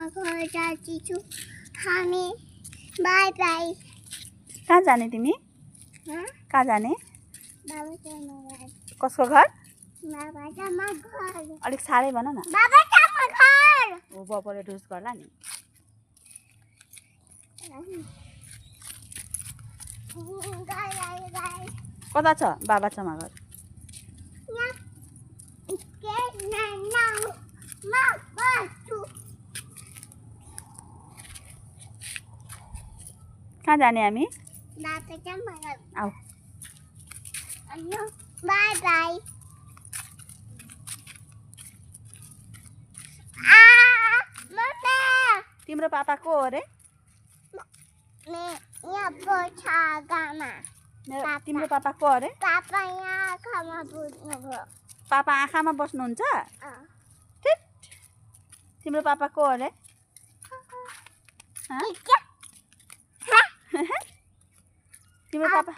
घर जाँदैछु हामी बाई बाई कहाँ जाने तिमी कहाँ जाने कसको घर अलिक साह्रै भन न ओ बपले ढुस गर्ला नि कता छ बाबा चमा घर कहाँ जाने हामी आऊ बाई बाई तिम्रो पापा को हो रे तिम्रो पापा को हो रे पापा आँखामा बस्नुहुन्छ तिम्रो पापा को हो रे तिम्रो पापा